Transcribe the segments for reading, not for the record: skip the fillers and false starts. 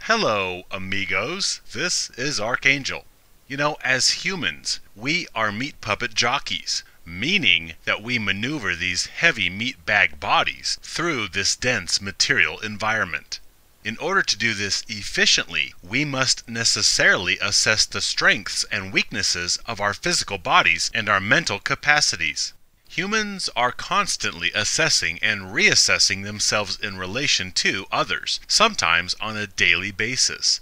Hello, amigos. This is Archangel. As humans, we are meat puppet jockeys, meaning that we maneuver these heavy meat bag bodies through this dense material environment. In order to do this efficiently, we must necessarily assess the strengths and weaknesses of our physical bodies and our mental capacities. Humans are constantly assessing and reassessing themselves in relation to others, sometimes on a daily basis.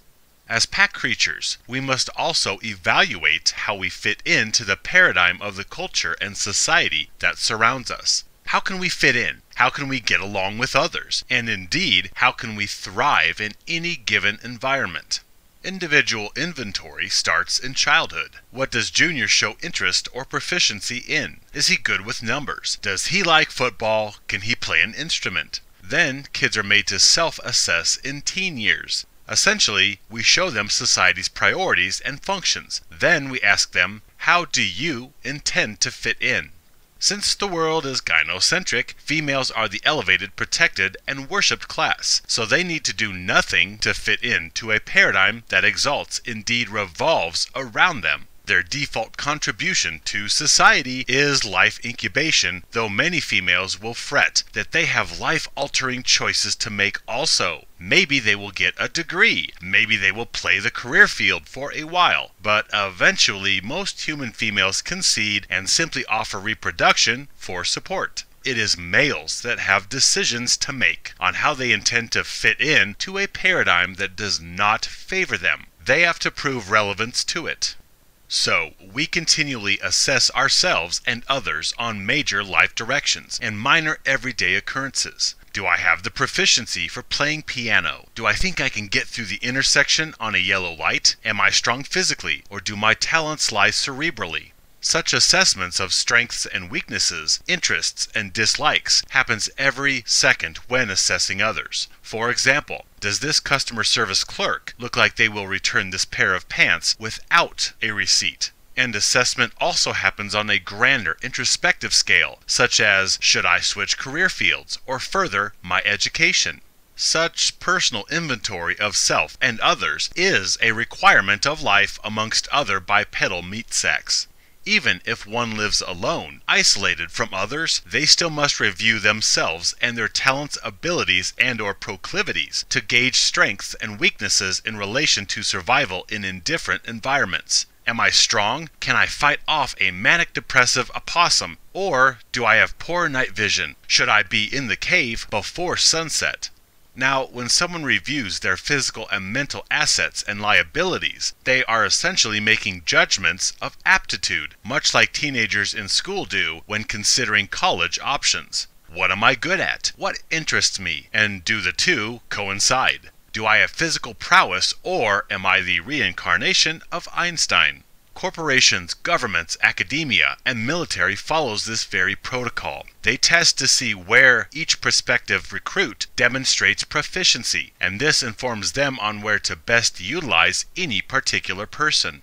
As pack creatures, we must also evaluate how we fit into the paradigm of the culture and society that surrounds us. How can we fit in? How can we get along with others? And indeed, how can we thrive in any given environment? Individual inventory starts in childhood. What does Junior show interest or proficiency in? Is he good with numbers? Does he like football? Can he play an instrument? Then kids are made to self-assess in teen years. Essentially, we show them society's priorities and functions. Then we ask them, how do you intend to fit in? Since the world is gynocentric, females are the elevated, protected, and worshipped class, so they need to do nothing to fit into a paradigm that exalts, indeed revolves, around them. Their default contribution to society is life incubation, though many females will fret that they have life-altering choices to make also. Maybe they will get a degree, maybe they will play the career field for a while, but eventually most human females concede and simply offer reproduction for support. It is males that have decisions to make on how they intend to fit in to a paradigm that does not favor them. They have to prove relevance to it. So, we continually assess ourselves and others on major life directions and minor everyday occurrences. Do I have the proficiency for playing piano? Do I think I can get through the intersection on a yellow light? Am I strong physically, or do my talents lie cerebrally? Such assessments of strengths and weaknesses, interests and dislikes happens every second when assessing others. For example, does this customer service clerk look like they will return this pair of pants without a receipt? And assessment also happens on a grander introspective scale, such as, should I switch career fields or further my education? Such personal inventory of self and others is a requirement of life amongst other bipedal meat sacks. Even if one lives alone, isolated from others, they still must review themselves and their talents, abilities, and/or proclivities to gauge strengths and weaknesses in relation to survival in indifferent environments. Am I strong? Can I fight off a manic-depressive opossum? Or do I have poor night vision? Should I be in the cave before sunset? Now, when someone reviews their physical and mental assets and liabilities, they are essentially making judgments of aptitude, much like teenagers in school do when considering college options. What am I good at? What interests me? And do the two coincide? Do I have physical prowess, or am I the reincarnation of Einstein? Corporations, governments, academia, and military follows this very protocol. They test to see where each prospective recruit demonstrates proficiency, and this informs them on where to best utilize any particular person.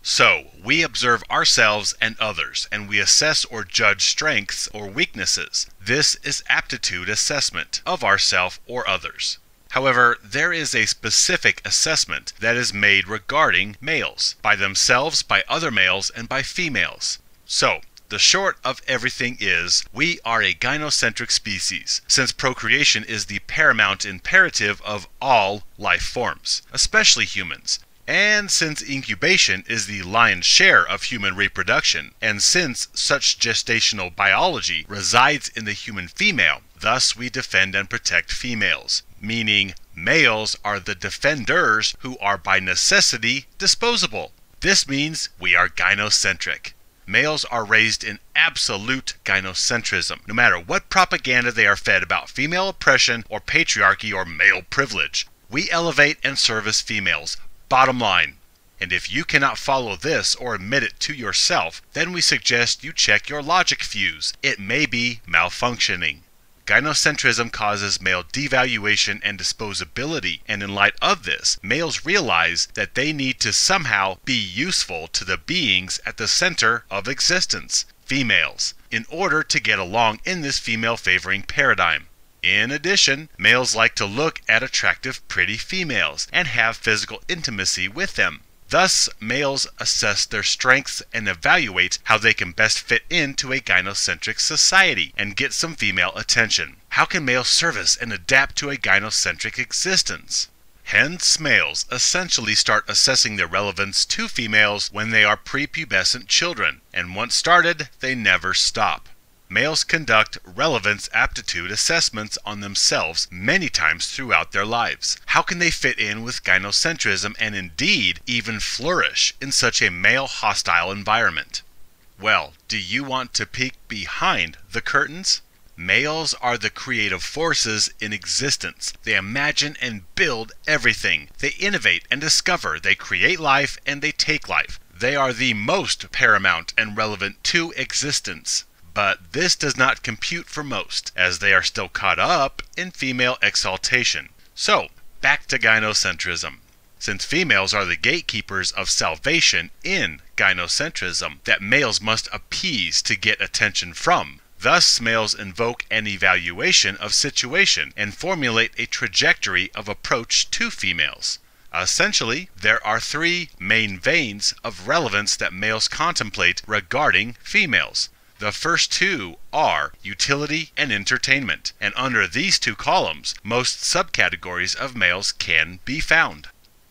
So, we observe ourselves and others, and we assess or judge strengths or weaknesses. This is aptitude assessment of ourself or others. However, there is a specific assessment that is made regarding males, by themselves, by other males, and by females. So, the short of everything is, we are a gynocentric species, since procreation is the paramount imperative of all life forms, especially humans. And since incubation is the lion's share of human reproduction, and since such gestational biology resides in the human female, thus we defend and protect females, meaning males are the defenders who are by necessity disposable. This means we are gynocentric. Males are raised in absolute gynocentrism, no matter what propaganda they are fed about female oppression or patriarchy or male privilege. We elevate and service females. Bottom line. And if you cannot follow this or admit it to yourself, then we suggest you check your logic fuse. It may be malfunctioning. Gynocentrism causes male devaluation and disposability, and in light of this, males realize that they need to somehow be useful to the beings at the center of existence, females, in order to get along in this female-favoring paradigm. In addition, males like to look at attractive, pretty females and have physical intimacy with them. Thus, males assess their strengths and evaluate how they can best fit into a gynocentric society and get some female attention. How can males service and adapt to a gynocentric existence? Hence, males essentially start assessing their relevance to females when they are prepubescent children, and once started, they never stop. Males conduct relevance aptitude assessments on themselves many times throughout their lives. How can they fit in with gynocentrism and indeed even flourish in such a male-hostile environment? Well, do you want to peek behind the curtains? Males are the creative forces in existence. They imagine and build everything. They innovate and discover. They create life and they take life. They are the most paramount and relevant to existence. But this does not compute for most, as they are still caught up in female exaltation. So, back to gynocentrism. Since females are the gatekeepers of salvation in gynocentrism that males must appease to get attention from, thus males invoke an evaluation of situation and formulate a trajectory of approach to females. Essentially, there are three main veins of relevance that males contemplate regarding females. The first two are utility and entertainment, and under these two columns, most subcategories of males can be found.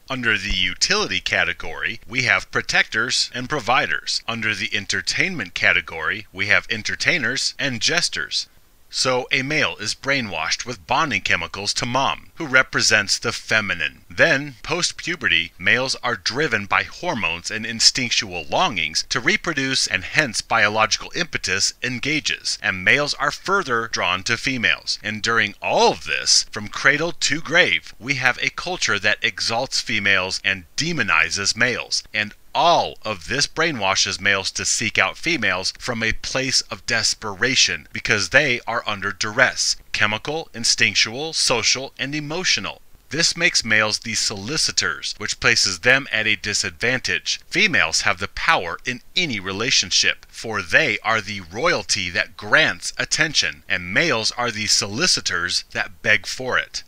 Under the utility category, we have protectors and providers. Under the entertainment category, we have entertainers and jesters. So a male is brainwashed with bonding chemicals to mom, who represents the feminine. Then, post-puberty, males are driven by hormones and instinctual longings to reproduce, and hence biological impetus engages, and males are further drawn to females. And during all of this, from cradle to grave, we have a culture that exalts females and demonizes males, and all of this brainwashes males to seek out females from a place of desperation because they are under duress, chemical, instinctual, social, and emotional. This makes males the solicitors, which places them at a disadvantage. Females have the power in any relationship, for they are the royalty that grants attention, and males are the solicitors that beg for it.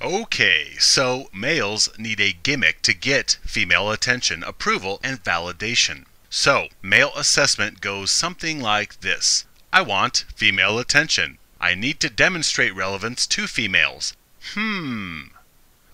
Okay, so males need a gimmick to get female attention, approval, and validation. So, male assessment goes something like this. I want female attention. I need to demonstrate relevance to females.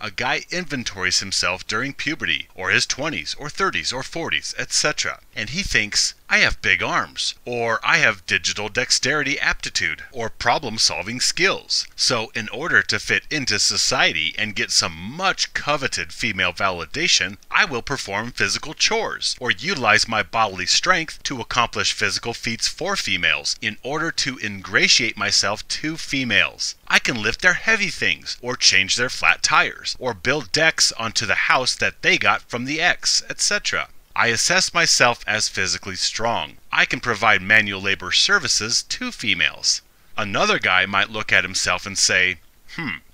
A guy inventories himself during puberty, or his 20s, or 30s, or 40s, etc. And he thinks, I have big arms, or I have digital dexterity aptitude, or problem-solving skills. So in order to fit into society and get some much coveted female validation, I will perform physical chores, or utilize my bodily strength to accomplish physical feats for females in order to ingratiate myself to females. I can lift their heavy things, or change their flat tires, or build decks onto the house that they got from the ex, etc. I assess myself as physically strong. I can provide manual labor services to females. Another guy might look at himself and say,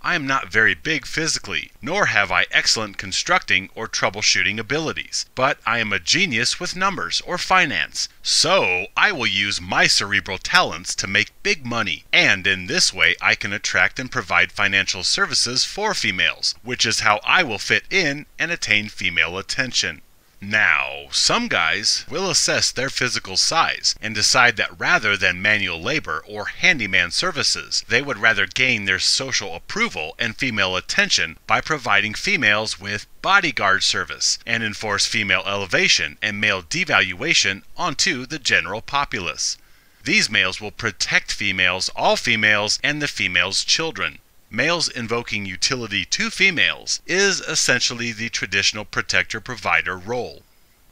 I am not very big physically, nor have I excellent constructing or troubleshooting abilities, but I am a genius with numbers or finance, so I will use my cerebral talents to make big money, and in this way I can attract and provide financial services for females, which is how I will fit in and attain female attention. Now, some guys will assess their physical size and decide that rather than manual labor or handyman services, they would rather gain their social approval and female attention by providing females with bodyguard service and enforce female elevation and male devaluation onto the general populace. These males will protect females, all females, and the females' children. Males invoking utility to females is essentially the traditional protector-provider role.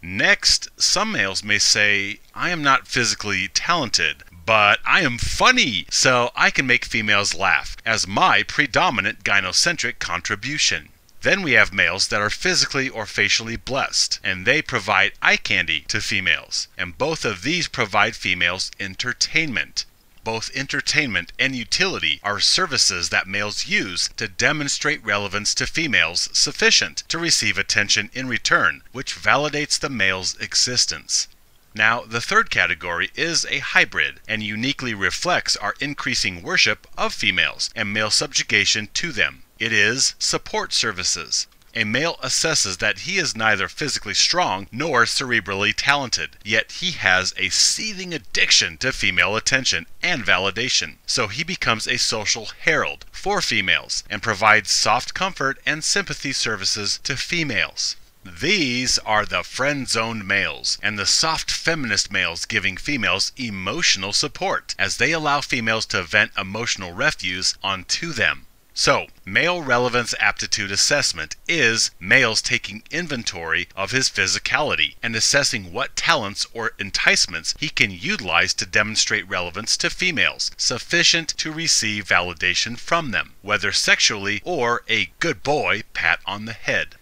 Next, some males may say, I am not physically talented, but I am funny, so I can make females laugh as my predominant gynocentric contribution. Then we have males that are physically or facially blessed, and they provide eye candy to females, and both of these provide females entertainment. Both entertainment and utility are services that males use to demonstrate relevance to females sufficient to receive attention in return, which validates the male's existence. Now, the third category is a hybrid and uniquely reflects our increasing worship of females and male subjugation to them. It is support services. A male assesses that he is neither physically strong nor cerebrally talented, yet he has a seething addiction to female attention and validation. So he becomes a social herald for females and provides soft comfort and sympathy services to females. These are the friend-zoned males and the soft feminist males giving females emotional support as they allow females to vent emotional refuse onto them. So, male relevance aptitude assessment is males taking inventory of his physicality and assessing what talents or enticements he can utilize to demonstrate relevance to females, sufficient to receive validation from them, whether sexually or a good boy pat on the head.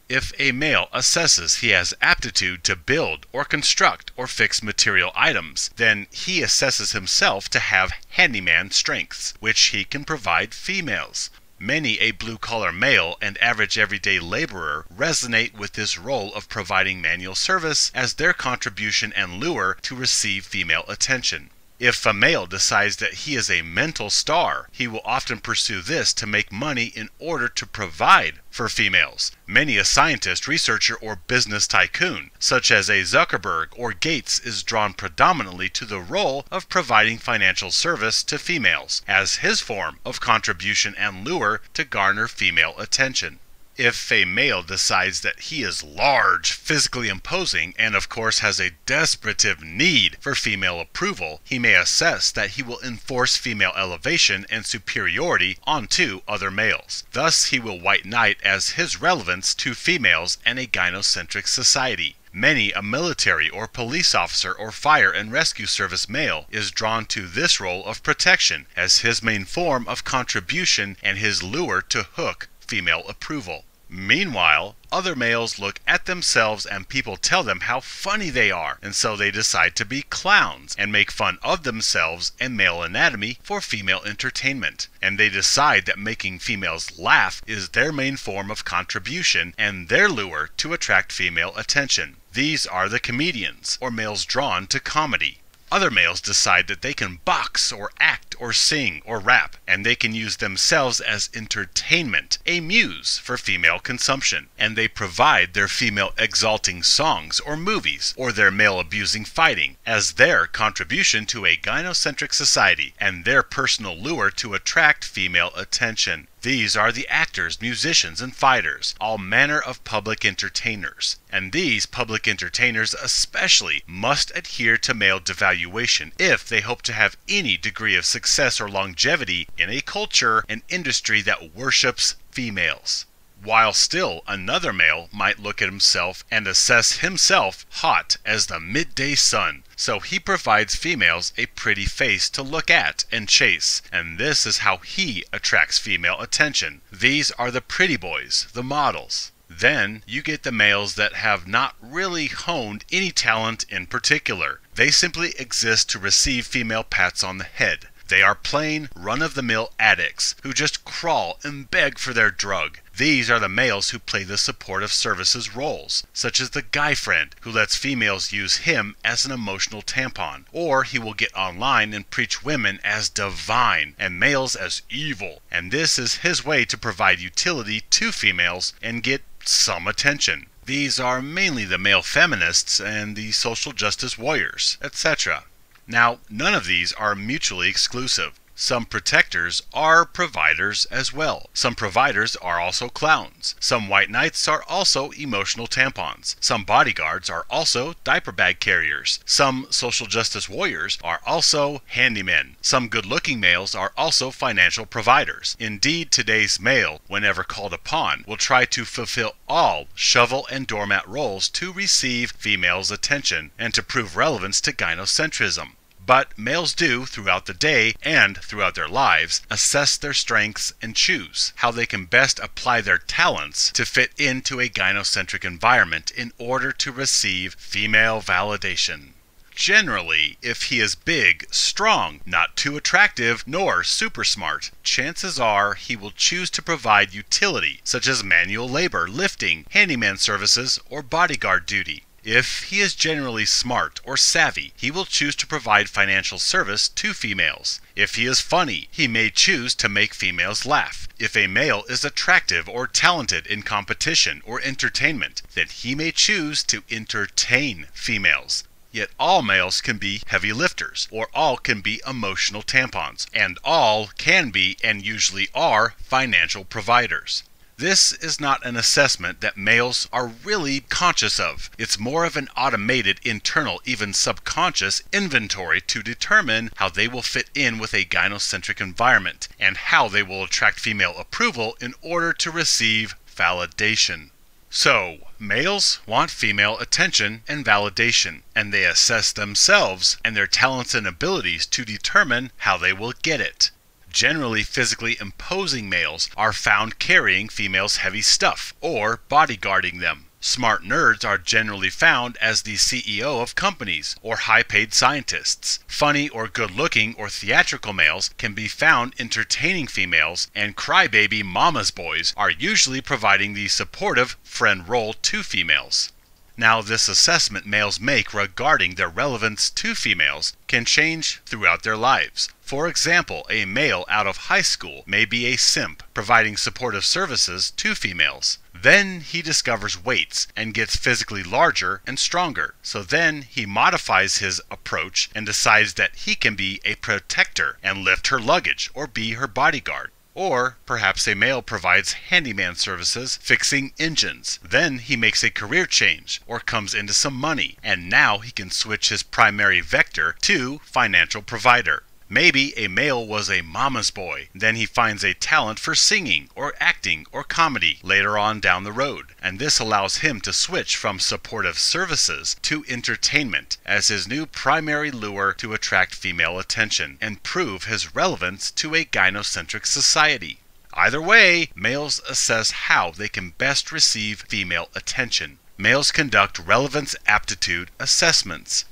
If a male assesses he has aptitude to build or construct or fix material items, then he assesses himself to have handyman strengths, which he can provide females. Many a blue-collar male and average everyday laborer resonate with this role of providing manual service as their contribution and lure to receive female attention. If a male decides that he is a mental star, he will often pursue this to make money in order to provide for females. Many a scientist, researcher, or business tycoon, such as a Zuckerberg or Gates, is drawn predominantly to the role of providing financial service to females as his form of contribution and lure to garner female attention. If a male decides that he is large, physically imposing, and of course has a desperative need for female approval, he may assess that he will enforce female elevation and superiority onto other males. Thus, he will white knight as his relevance to females and a gynocentric society. Many a military or police officer or fire and rescue service male is drawn to this role of protection as his main form of contribution and his lure to hook female approval. Meanwhile, other males look at themselves and people tell them how funny they are, and so they decide to be clowns and make fun of themselves and male anatomy for female entertainment. And they decide that making females laugh is their main form of contribution and their lure to attract female attention. These are the comedians, or males drawn to comedy. Other males decide that they can box or act or sing or rap, and they can use themselves as entertainment, a muse for female consumption, and they provide their female exalting songs or movies or their male abusing fighting as their contribution to a gynocentric society and their personal lure to attract female attention. These are the actors, musicians, and fighters, all manner of public entertainers. And these public entertainers especially must adhere to male devaluation if they hope to have any degree of success or longevity in a culture and industry that worships females. While still another male might look at himself and assess himself hot as the midday sun. So he provides females a pretty face to look at and chase, and this is how he attracts female attention. These are the pretty boys, the models. Then you get the males that have not really honed any talent in particular. They simply exist to receive female pats on the head. They are plain, run-of-the-mill addicts who just crawl and beg for their drug. These are the males who play the supportive services roles, such as the guy friend who lets females use him as an emotional tampon, or he will get online and preach women as divine and males as evil, and this is his way to provide utility to females and get some attention. These are mainly the male feminists and the social justice warriors, etc. Now, none of these are mutually exclusive. Some protectors are providers as well. Some providers are also clowns. Some white knights are also emotional tampons. Some bodyguards are also diaper bag carriers. Some social justice warriors are also handymen. Some good-looking males are also financial providers. Indeed, today's male, whenever called upon, will try to fulfill all shovel and doormat roles to receive females' attention and to prove relevance to gynocentrism. But males do, throughout the day and throughout their lives, assess their strengths and choose how they can best apply their talents to fit into a gynocentric environment in order to receive female validation. Generally, if he is big, strong, not too attractive, nor super smart, chances are he will choose to provide utility, such as manual labor, lifting, handyman services, or bodyguard duty. If he is generally smart or savvy, he will choose to provide financial service to females. If he is funny, he may choose to make females laugh. If a male is attractive or talented in competition or entertainment, then he may choose to entertain females. Yet all males can be heavy lifters, or all can be emotional tampons, and all can be and usually are financial providers. This is not an assessment that males are really conscious of. It's more of an automated, internal, even subconscious inventory to determine how they will fit in with a gynocentric environment and how they will attract female approval in order to receive validation. So, males want female attention and validation, and they assess themselves and their talents and abilities to determine how they will get it. Generally physically imposing males are found carrying females' heavy stuff or bodyguarding them. Smart nerds are generally found as the CEO of companies or high-paid scientists. Funny or good-looking or theatrical males can be found entertaining females, and crybaby mama's boys are usually providing the supportive friend role to females. Now, this assessment males make regarding their relevance to females can change throughout their lives. For example, a male out of high school may be a simp, providing supportive services to females. Then he discovers weights and gets physically larger and stronger. So then he modifies his approach and decides that he can be a protector and lift her luggage or be her bodyguard. Or perhaps a male provides handyman services fixing engines. Then he makes a career change or comes into some money, and now he can switch his primary vector to financial provider. Maybe a male was a mama's boy, then he finds a talent for singing or acting or comedy later on down the road, and this allows him to switch from supportive services to entertainment as his new primary lure to attract female attention and prove his relevance to a gynocentric society. Either way, males assess how they can best receive female attention. Males conduct relevance aptitude assessments.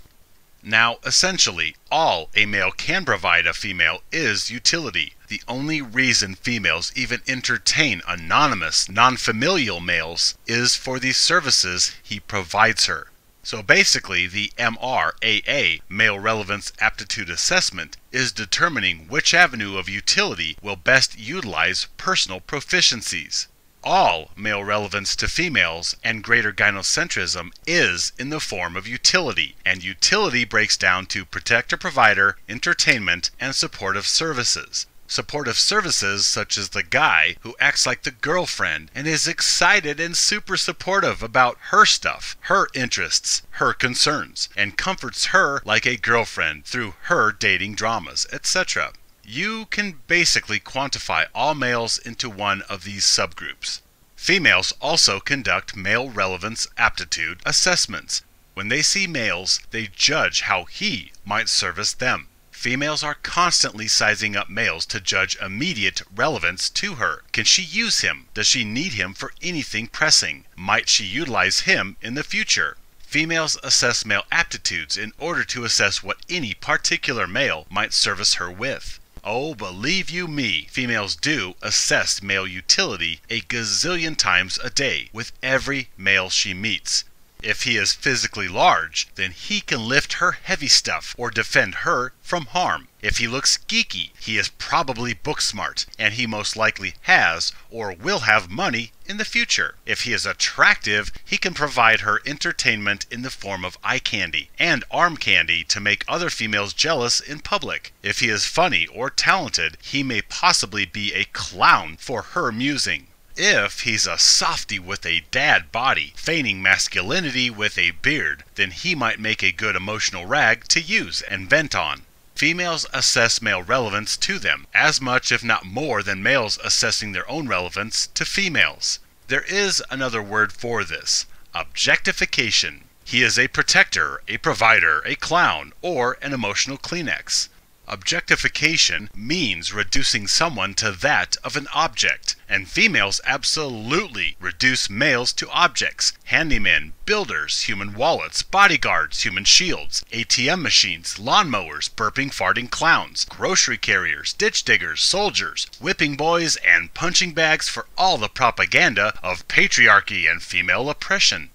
Now, essentially, all a male can provide a female is utility. The only reason females even entertain anonymous, non-familial males is for the services he provides her. So basically, the MRAA, Male Relevance Aptitude Assessment, is determining which avenue of utility will best utilize personal proficiencies. All male relevance to females and greater gynocentrism is in the form of utility, and utility breaks down to protector provider, entertainment, and supportive services. Supportive services such as the guy who acts like the girlfriend and is excited and super supportive about her stuff, her interests, her concerns, and comforts her like a girlfriend through her dating dramas, etc. You can basically quantify all males into one of these subgroups. Females also conduct male relevance aptitude assessments. When they see males, they judge how he might service them. Females are constantly sizing up males to judge immediate relevance to her. Can she use him? Does she need him for anything pressing? Might she utilize him in the future? Females assess male aptitudes in order to assess what any particular male might service her with. Oh, believe you me, females do assess male utility a gazillion times a day with every male she meets. If he is physically large, then he can lift her heavy stuff or defend her from harm. If he looks geeky, he is probably book smart, and he most likely has or will have money in the future. If he is attractive, he can provide her entertainment in the form of eye candy and arm candy to make other females jealous in public. If he is funny or talented, he may possibly be a clown for her musing. If he's a softy with a dad body, feigning masculinity with a beard, then he might make a good emotional rag to use and vent on. Females assess male relevance to them, as much if not more than males assessing their own relevance to females. There is another word for this: objectification. He is a protector, a provider, a clown, or an emotional Kleenex. Objectification means reducing someone to that of an object, and females absolutely reduce males to objects: handymen, builders, human wallets, bodyguards, human shields, ATM machines, lawnmowers, burping farting clowns, grocery carriers, ditch diggers, soldiers, whipping boys, and punching bags for all the propaganda of patriarchy and female oppression.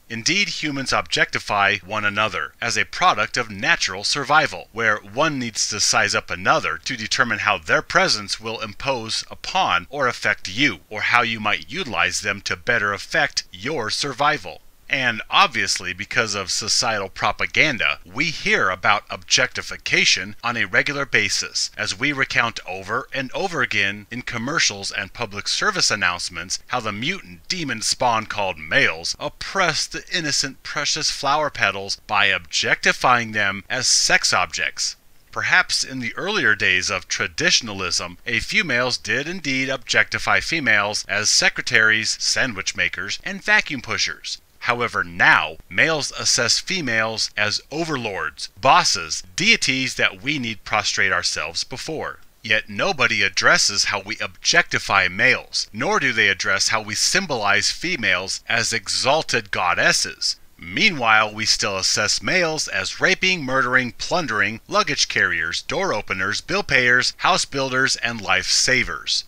Indeed, humans objectify one another as a product of natural survival, where one needs to size up another to determine how their presence will impose upon or affect you, or how you might utilize them to better affect your survival. And obviously, because of societal propaganda, we hear about objectification on a regular basis, as we recount over and over again in commercials and public service announcements how the mutant demon spawn called males oppress the innocent precious flower petals by objectifying them as sex objects. Perhaps in the earlier days of traditionalism, a few males did indeed objectify females as secretaries, sandwich makers, and vacuum pushers. However, now, males assess females as overlords, bosses, deities that we need prostrate ourselves before. Yet nobody addresses how we objectify males, nor do they address how we symbolize females as exalted goddesses. Meanwhile, we still assess males as raping, murdering, plundering, luggage carriers, door openers, bill payers, house builders, and life savers.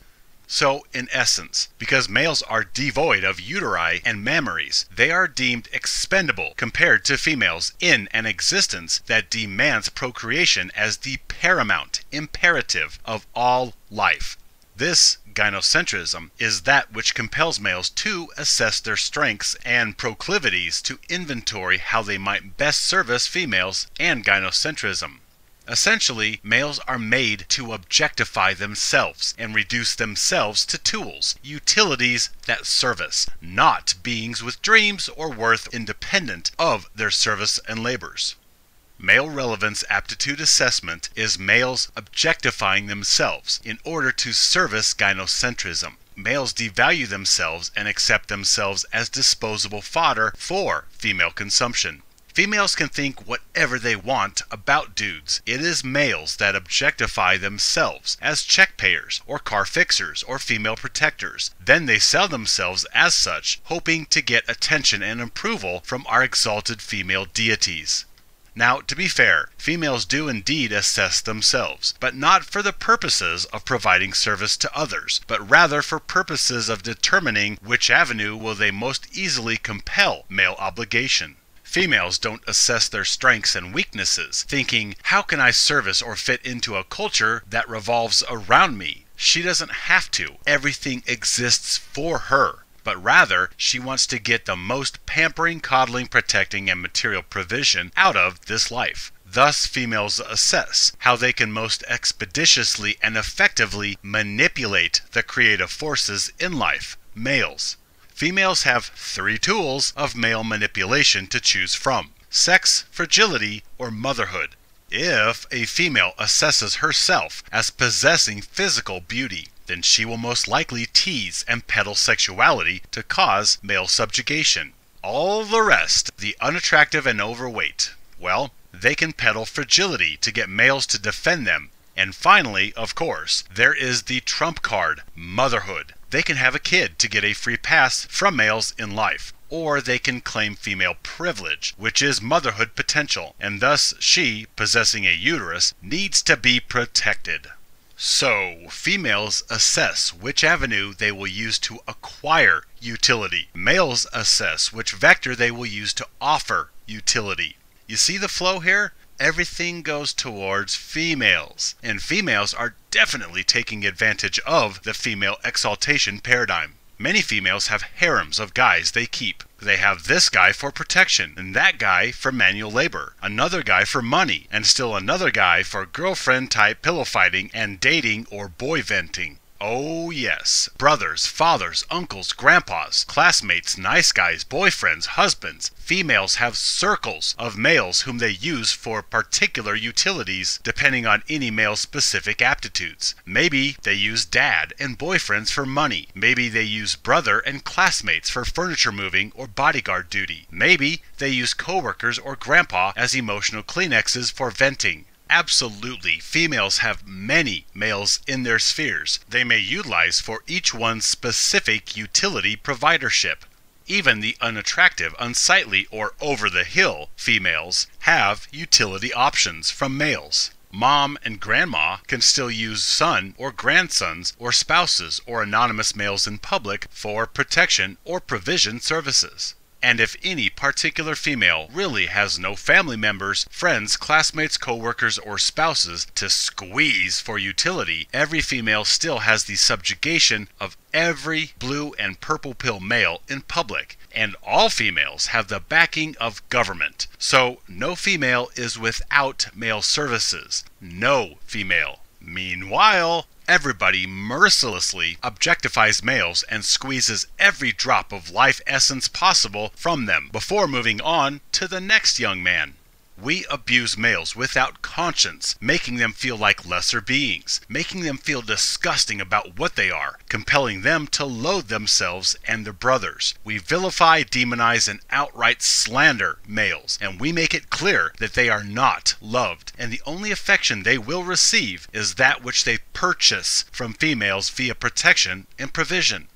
So, in essence, because males are devoid of uteri and mammaries, they are deemed expendable compared to females in an existence that demands procreation as the paramount imperative of all life. This gynocentrism is that which compels males to assess their strengths and proclivities to inventory how they might best service females, and gynocentrism. Essentially, males are made to objectify themselves and reduce themselves to tools, utilities that service, not beings with dreams or worth independent of their service and labors. Male relevance aptitude assessment is males objectifying themselves in order to service gynocentrism. Males devalue themselves and accept themselves as disposable fodder for female consumption. Females can think whatever they want about dudes. It is males that objectify themselves as check payers, or car fixers, or female protectors. Then they sell themselves as such, hoping to get attention and approval from our exalted female deities. Now, to be fair, females do indeed assess themselves, but not for the purposes of providing service to others, but rather for purposes of determining which avenue will they most easily compel male obligation. Females don't assess their strengths and weaknesses, thinking, how can I service or fit into a culture that revolves around me? She doesn't have to. Everything exists for her. But rather, she wants to get the most pampering, coddling, protecting, and material provision out of this life. Thus, females assess how they can most expeditiously and effectively manipulate the creative forces in life, males. Females have 3 tools of male manipulation to choose from: sex, fragility, or motherhood. If a female assesses herself as possessing physical beauty, then she will most likely tease and peddle sexuality to cause male subjugation. All the rest, the unattractive and overweight, well, they can peddle fragility to get males to defend them. And finally, of course, there is the trump card, motherhood. They can have a kid to get a free pass from males in life, or they can claim female privilege, which is motherhood potential, and thus she, possessing a uterus, needs to be protected. So, females assess which avenue they will use to acquire utility. Males assess which vector they will use to offer utility. You see the flow here? Everything goes towards females, and females are definitely taking advantage of the female exaltation paradigm. Many females have harems of guys they keep. They have this guy for protection, and that guy for manual labor, another guy for money, and still another guy for girlfriend-type pillow fighting and dating or boy venting. Oh yes, brothers, fathers, uncles, grandpas, classmates, nice guys, boyfriends, husbands. Females have circles of males whom they use for particular utilities depending on any male's specific aptitudes. Maybe they use dad and boyfriends for money. Maybe they use brother and classmates for furniture moving or bodyguard duty. Maybe they use coworkers or grandpa as emotional Kleenexes for venting. Absolutely, females have many males in their spheres they may utilize for each one's specific utility providership. Even the unattractive, unsightly, or over-the-hill females have utility options from males. Mom and grandma can still use son or grandsons or spouses or anonymous males in public for protection or provision services. And if any particular female really has no family members, friends, classmates, co-workers, or spouses to squeeze for utility, every female still has the subjugation of every blue and purple pill male in public. And all females have the backing of government. So no female is without male services. No female. Meanwhile, everybody mercilessly objectifies males and squeezes every drop of life essence possible from them before moving on to the next young man. We abuse males without conscience, making them feel like lesser beings, making them feel disgusting about what they are, compelling them to loathe themselves and their brothers. We vilify, demonize, and outright slander males, and we make it clear that they are not loved, and the only affection they will receive is that which they purchase from females via protection and provision.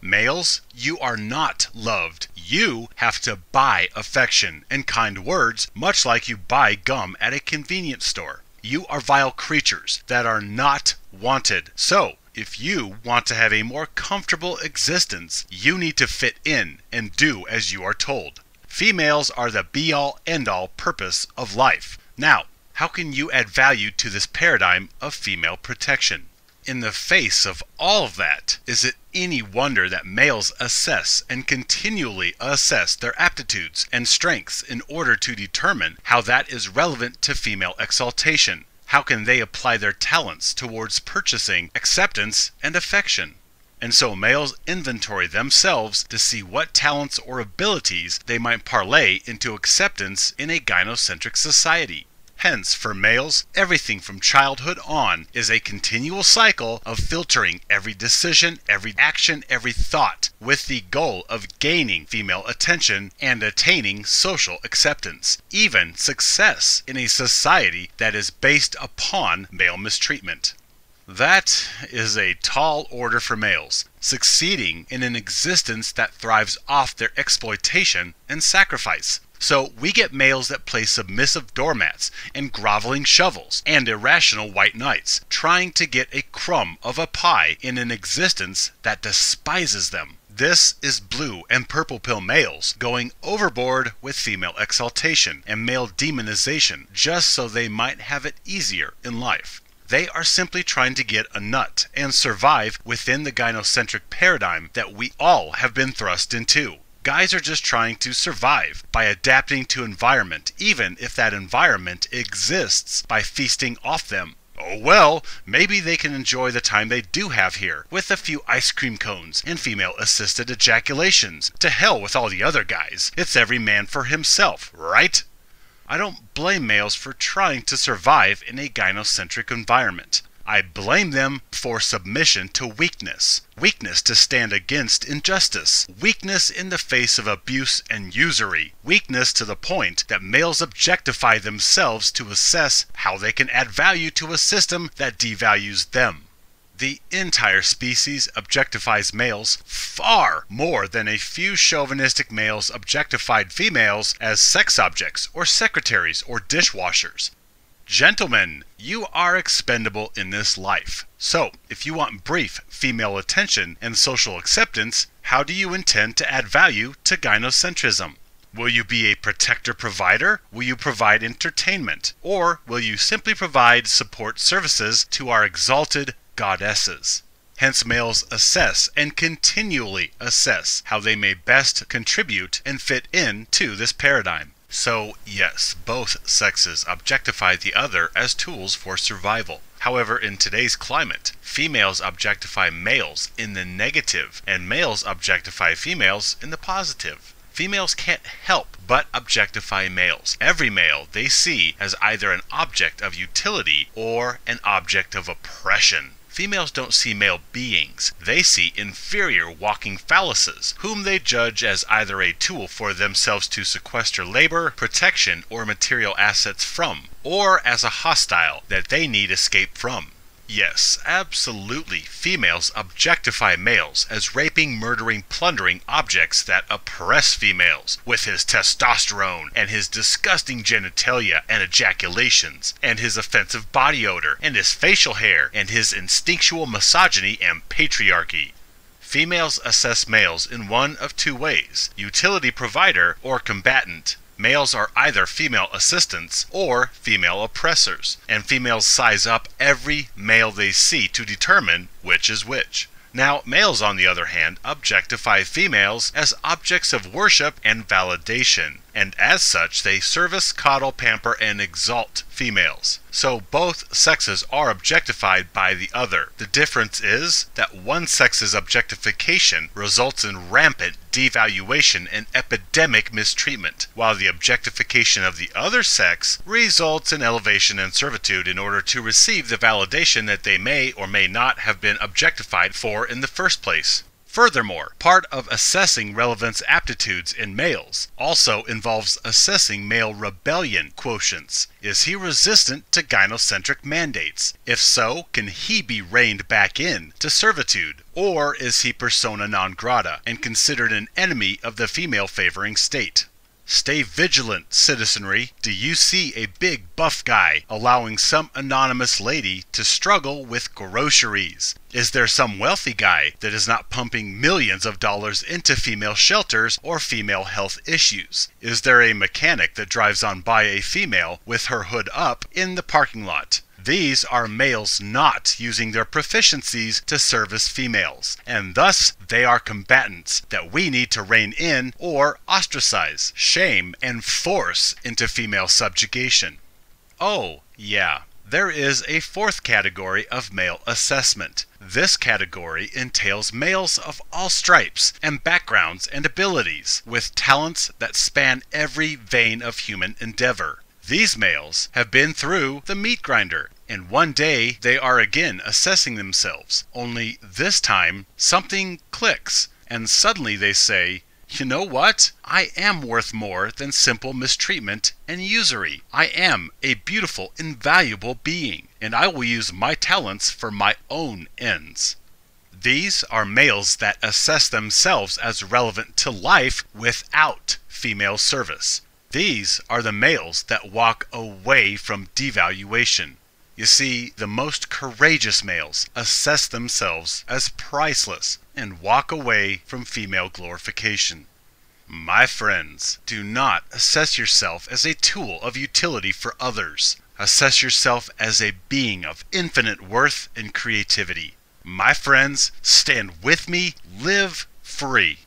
Males, you are not loved. You have to buy affection and kind words, much like you buy gum at a convenience store. You are vile creatures that are not wanted. So, if you want to have a more comfortable existence, you need to fit in and do as you are told. Females are the be-all, end-all purpose of life. Now, how can you add value to this paradigm of female protection? In the face of all of that, is it any wonder that males assess and continually assess their aptitudes and strengths in order to determine how that is relevant to female exaltation? How can they apply their talents towards purchasing acceptance and affection? And so males inventory themselves to see what talents or abilities they might parlay into acceptance in a gynocentric society. Hence, for males, everything from childhood on is a continual cycle of filtering every decision, every action, every thought, with the goal of gaining female attention and attaining social acceptance, even success in a society that is based upon male mistreatment. That is a tall order for males, succeeding in an existence that thrives off their exploitation and sacrifice. So we get males that play submissive doormats and groveling shovels and irrational white knights, trying to get a crumb of a pie in an existence that despises them. This is blue and purple pill males going overboard with female exaltation and male demonization just so they might have it easier in life. They are simply trying to get a nut and survive within the gynocentric paradigm that we all have been thrust into. Guys are just trying to survive by adapting to environment, even if that environment exists by feasting off them. Oh well, maybe they can enjoy the time they do have here, with a few ice cream cones and female-assisted ejaculations. To hell with all the other guys. It's every man for himself, right? I don't blame males for trying to survive in a gynocentric environment. I blame them for submission to weakness. Weakness to stand against injustice. Weakness in the face of abuse and usury. Weakness to the point that males objectify themselves to assess how they can add value to a system that devalues them. The entire species objectifies males far more than a few chauvinistic males objectified females as sex objects or secretaries or dishwashers. Gentlemen, you are expendable in this life. So, if you want brief female attention and social acceptance, how do you intend to add value to gynocentrism? Will you be a protector-provider? Will you provide entertainment? Or will you simply provide support services to our exalted goddesses? Hence, males assess and continually assess how they may best contribute and fit in to this paradigm. So, yes, both sexes objectify the other as tools for survival. However, in today's climate, females objectify males in the negative, and males objectify females in the positive. Females can't help but objectify males. Every male they see as either an object of utility or an object of oppression. Females don't see male beings. They see inferior walking phalluses, whom they judge as either a tool for themselves to sequester labor, protection, or material assets from, or as a hostile that they need escape from. Yes, absolutely, females objectify males as raping, murdering, plundering objects that oppress females, with his testosterone, and his disgusting genitalia and ejaculations, and his offensive body odor, and his facial hair, and his instinctual misogyny and patriarchy. Females assess males in one of two ways: utility provider or combatant. Males are either female assistants or female oppressors, and females size up every male they see to determine which is which. Now, males, on the other hand, objectify females as objects of worship and validation, and as such they service, coddle, pamper, and exalt females. So both sexes are objectified by the other. The difference is that one sex's objectification results in rampant devaluation and epidemic mistreatment, while the objectification of the other sex results in elevation and servitude in order to receive the validation that they may or may not have been objectified for in the first place. Furthermore, part of assessing relevance aptitudes in males also involves assessing male rebellion quotients. Is he resistant to gynocentric mandates? If so, can he be reined back in to servitude? Or is he persona non grata and considered an enemy of the female-favoring state? Stay vigilant, citizenry. Do you see a big buff guy allowing some anonymous lady to struggle with groceries? Is there some wealthy guy that is not pumping millions of dollars into female shelters or female health issues? Is there a mechanic that drives on by a female with her hood up in the parking lot? These are males not using their proficiencies to service females, and thus they are combatants that we need to rein in or ostracize, shame, and force into female subjugation. Oh, yeah. There is a fourth category of male assessment. This category entails males of all stripes and backgrounds and abilities, with talents that span every vein of human endeavor. These males have been through the meat grinder, and one day they are again assessing themselves, only this time something clicks, and suddenly they say, "You know what? I am worth more than simple mistreatment and usury. I am a beautiful, invaluable being, and I will use my talents for my own ends." These are males that assess themselves as relevant to life without female service. These are the males that walk away from devaluation. You see, the most courageous males assess themselves as priceless and walk away from female glorification. My friends, do not assess yourself as a tool of utility for others. Assess yourself as a being of infinite worth and creativity. My friends, stand with me, live free.